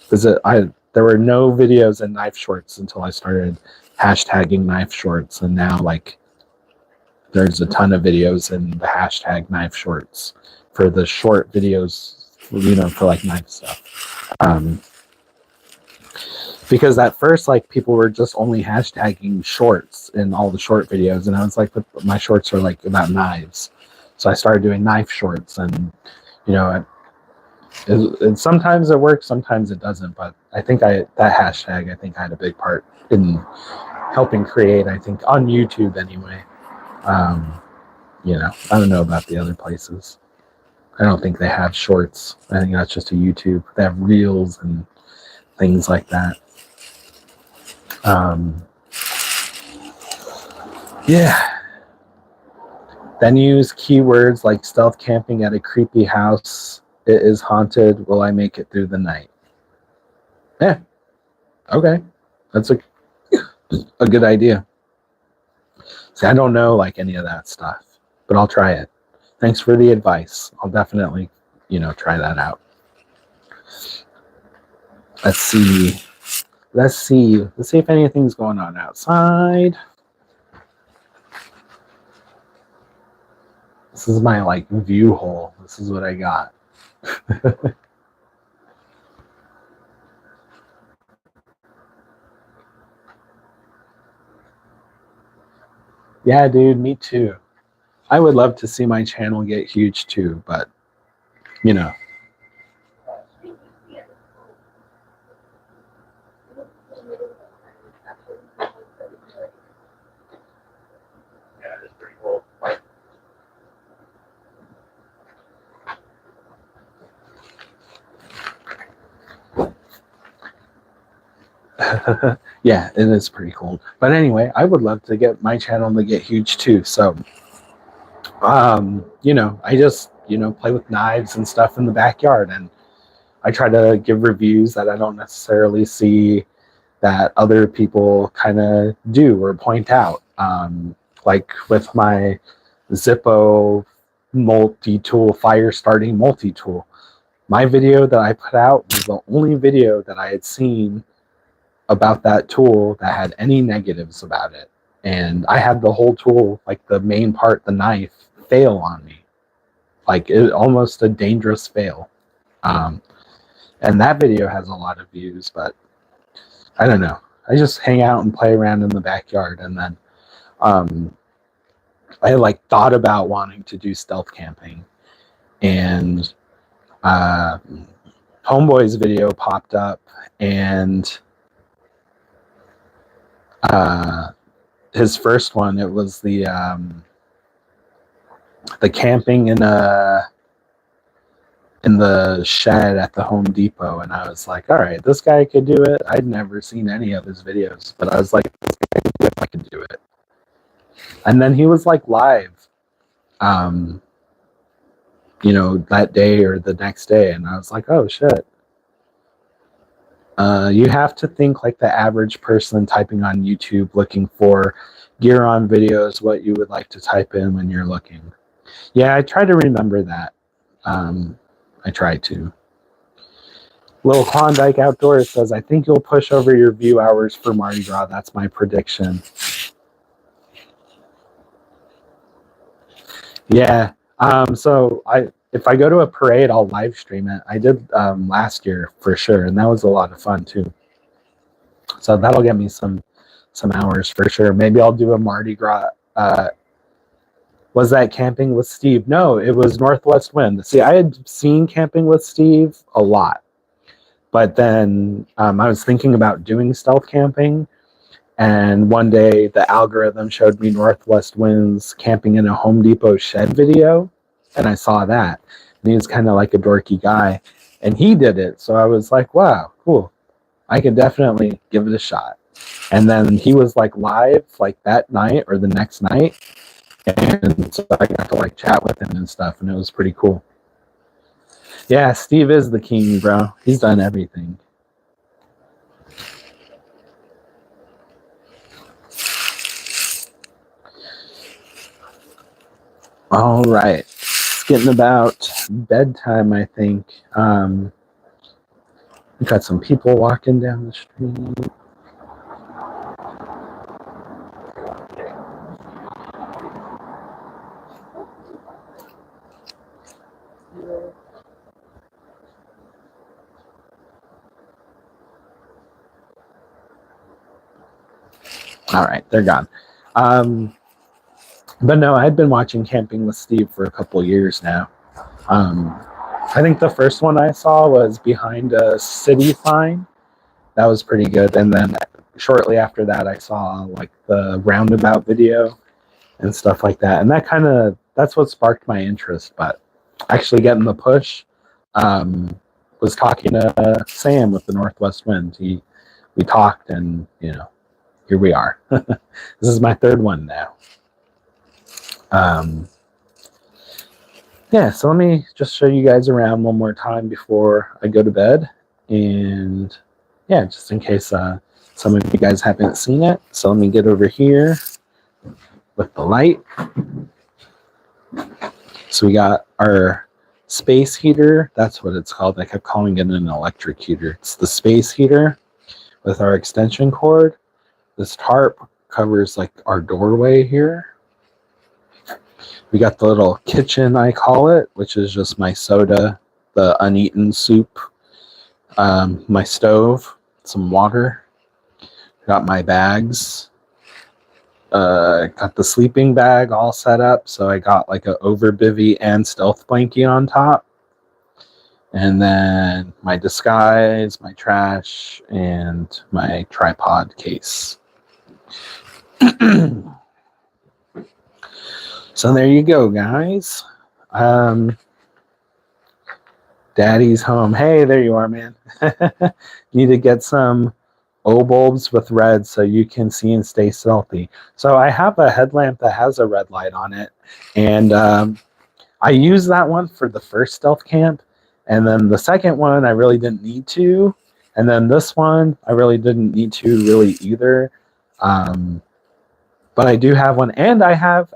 Because there were no videos in knife shorts until I started hashtagging knife shorts, and now like there's a ton of videos in the hashtag knife shorts for the short videos, for like knife stuff. Because at first, like people were just only hashtagging shorts in all the short videos, and I was like, but my shorts are like about knives, so I started doing knife shorts, and and sometimes it works, sometimes it doesn't. But I think that hashtag, I think I had a big part in helping create. I think on YouTube anyway. I don't know about the other places. I don't think they have shorts. I think that's just a YouTube. They have reels and things like that. Yeah. Then use keywords like stealth camping at a creepy house. It is haunted. Will I make it through the night? Yeah. Okay. That's a good idea. See, I don't know like any of that stuff, but I'll try it. Thanks for the advice. I'll definitely, try that out. Let's see if anything's going on outside. This is my like view hole. This is what I got. Yeah, dude, me too. I would love to see my channel get huge too, but yeah, it is pretty cool. But anyway, I would love to get my channel to get huge too. So, I just, play with knives and stuff in the backyard, and I try to give reviews that I don't necessarily see that other people kind of do or point out. Like with my Zippo multi-tool, fire starting multi-tool. My video that I put out was the only video that I had seen about that tool that had any negatives about it. And I had the whole tool, like the main part, the knife, fail on me. Like it almost a dangerous fail. And that video has a lot of views, but I don't know. I just hang out and play around in the backyard. And then I like thought about wanting to do stealth camping, and Homeboy's video popped up, and his first one, it was the camping in the shed at the Home Depot, and I was like, all right, this guy could do it. I'd never seen any of his videos, but I was like, this guy could do it, I can do it. And then he was like live, that day or the next day, and I was like, oh shit. You have to think like the average person typing on YouTube looking for gear on videos, what you would like to type in when you're looking. Yeah, I try to remember that. I try to. Little Klondike Outdoors says, I think you'll push over your view hours for Mardi Gras. That's my prediction. Yeah. So if I go to a parade, I'll live stream it. I did last year for sure, and that was a lot of fun too. So that'll get me some hours for sure. Maybe I'll do a Mardi Gras. Was that Camping with Steve? No, it was Northwest Wind. See, I had seen Camping with Steve a lot, but then I was thinking about doing stealth camping, and one day the algorithm showed me Northwest Wind's camping in a Home Depot shed video, and I saw that. And he was kind of like a dorky guy, and he did it. So I was like, wow, cool. I could definitely give it a shot. And then he was like live like that night or the next night. And so I got to like chat with him and stuff, and it was pretty cool. Yeah, Steve is the king, bro. He's done everything. All right. It's getting about bedtime, I think. We got some people walking down the street. All right, they're gone. But no, I'd been watching Camping with Steve for a couple years now. I think the first one I saw was behind a city sign. That was pretty good. And then shortly after that, I saw like the roundabout video and stuff like that. And that's what sparked my interest. But actually getting the push was talking to Sam with the Northwest Wind. We talked, and here we are. This is my third one now. Yeah, so let me just show you guys around one more time before I go to bed. And yeah, just in case some of you guys haven't seen it. So let me get over here with the light. So we got our space heater. That's what it's called. I kept calling it an electric heater. It's the space heater with our extension cord. This tarp covers like our doorway here. We got the little kitchen, I call it, which is just my soda, the uneaten soup, my stove, some water. Got my bags. Got the sleeping bag all set up. So I got like a overbivvy and stealth blankie on top. And then my disguise, my trash, and my tripod case. So there you go, guys. Daddy's home. Hey, there you are, man. Need to get some O bulbs with red so you can see and stay stealthy. So I have a headlamp that has a red light on it. And I used that one for the first stealth camp. And then the second one, I really didn't need to. And then this one, I really didn't need to really either. But I do have one. And I have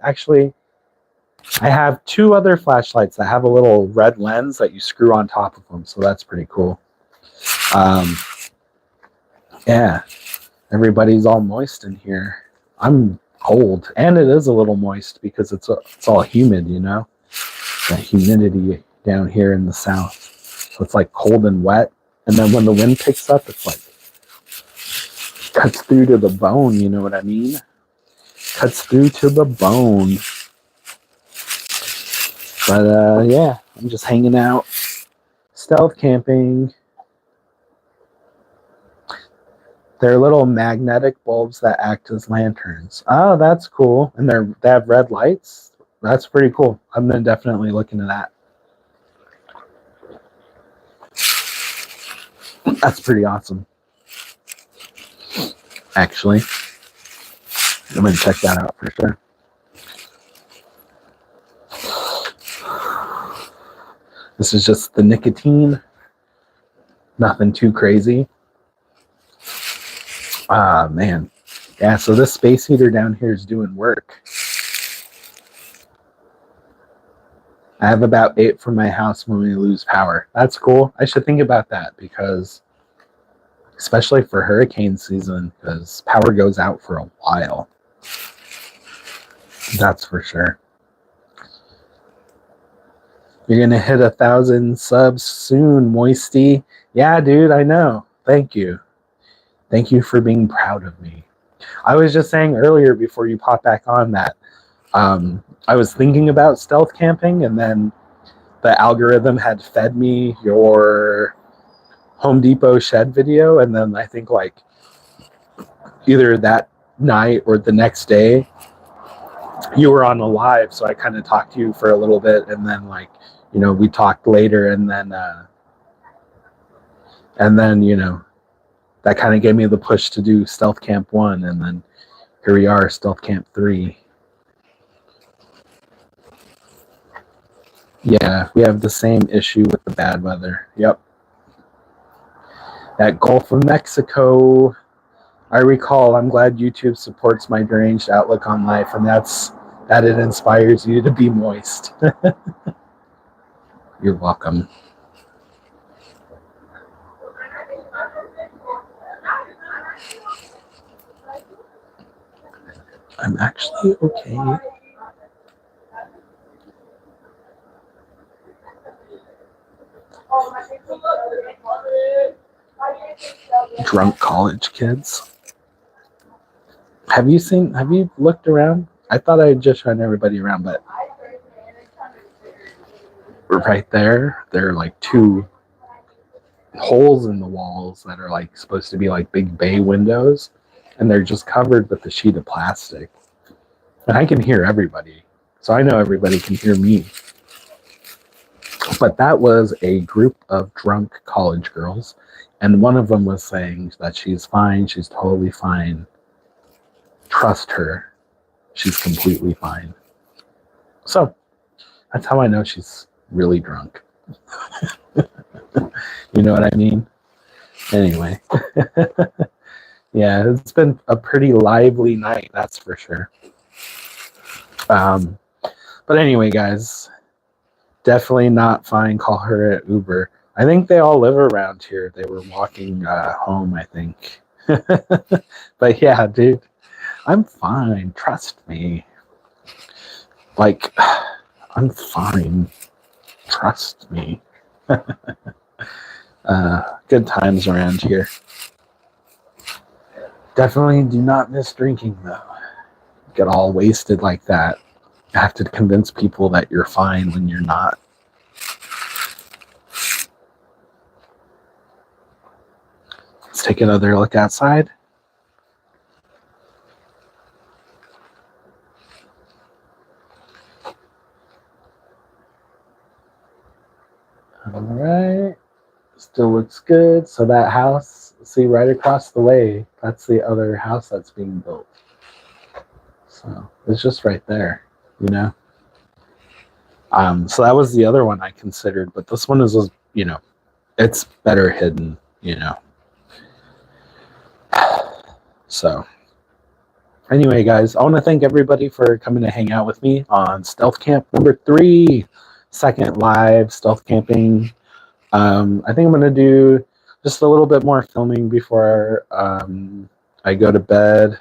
two other flashlights that have a little red lens that you screw on top of them. So that's pretty cool. Yeah, everybody's all moist in here. I'm cold, and it is a little moist because it's all humid, the humidity down here in the south. So it's like cold and wet. And then when the wind picks up, it's like cuts through to the bone. You know what I mean? Cuts through to the bone. But yeah, I'm just hanging out, stealth camping. They're little magnetic bulbs that act as lanterns. Oh, that's cool. And they have red lights. That's pretty cool. I'm gonna definitely look into that. That's pretty awesome. Actually, I'm gonna check that out for sure. This is just the nicotine. Nothing too crazy. Ah, man. Yeah, so this space heater down here is doing work. I have about 8 from my house when we lose power. That's cool. I should think about that because, especially for hurricane season, because power goes out for a while. That's for sure. You're going to hit 1,000 subs soon, Moisty. Yeah, dude, I know. Thank you. Thank you for being proud of me. I was just saying earlier before you pop back on that I was thinking about stealth camping, and then the algorithm had fed me your Home Depot shed video, and then I think like either that night or the next day you were on a live, so I kind of talked to you for a little bit, and then we talked later, and then that kind of gave me the push to do Stealth Camp 1, and then here we are, Stealth Camp 3. Yeah, we have the same issue with the bad weather. Yep. That Gulf of Mexico, I recall. I'm glad YouTube supports my deranged outlook on life, and that it inspires you to be moist. You're welcome. I'm actually okay. Drunk college kids. Have you looked around? I thought I had just run everybody around, but right there are like two holes in the walls that are like supposed to be like big bay windows, and they're just covered with a sheet of plastic. And I can hear everybody, so I know everybody can hear me. But that was a group of drunk college girls, and one of them was saying that she's fine, she's totally fine. Trust her. She's completely fine. So that's how I know she's really drunk. You know what I mean? Anyway. Yeah, it's been a pretty lively night, that's for sure. But anyway, guys, definitely not fine. Call her at Uber. I think they all live around here. They were walking home, I think. But yeah, dude, I'm fine. Trust me. Like, I'm fine. Trust me. Good times around here. Definitely do not miss drinking, though. Get all wasted like that. You have to convince people that you're fine when you're not. Let's take another look outside. All right. Still looks good. So that house, see right across the way, that's the other house that's being built. So it's just right there, you know. So that was the other one I considered, but this one is, you know, it's better hidden, you know. So anyway, guys, I want to thank everybody for coming to hang out with me on Stealth Camp number 3, second live stealth camping. I think I'm going to do just a little bit more filming before I go to bed.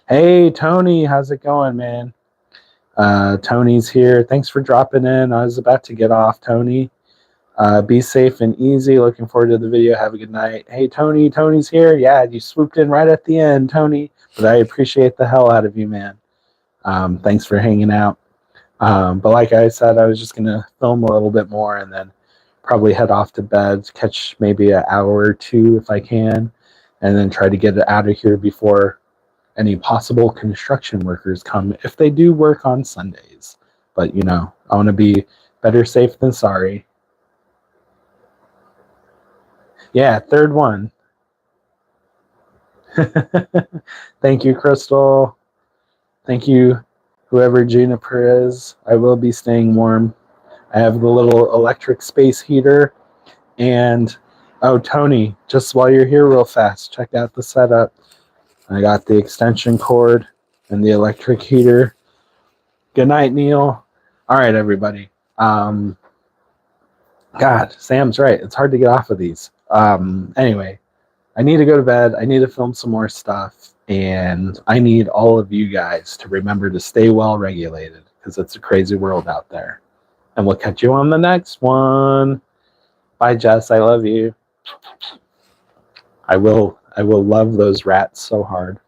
Hey, Tony, how's it going, man? Tony's here. Thanks for dropping in. I was about to get off, Tony. Be safe and easy. Looking forward to the video. Have a good night. Hey, Tony. Tony's here. Yeah, you swooped in right at the end, Tony. But I appreciate the hell out of you, man. Thanks for hanging out. But like I said, I was just going to film a little bit more and then probably head off to bed, catch maybe an hour or two if I can, and then try to get it out of here before any possible construction workers come, if they do work on Sundays. But, you know, I want to be better safe than sorry. Yeah, third one. Thank you, Crystal. Thank you, whoever Juniper is. I will be staying warm. I have the little electric space heater. And, oh, Tony, just while you're here real fast, check out the setup. I got the extension cord and the electric heater. Good night, Neil. All right, everybody. God, Sam's right. It's hard to get off of these. Anyway, I need to go to bed. I need to film some more stuff. And I need all of you guys to remember to stay well regulated because it's a crazy world out there. And we'll catch you on the next one. Bye, Jess. I love you. I will love those rats so hard.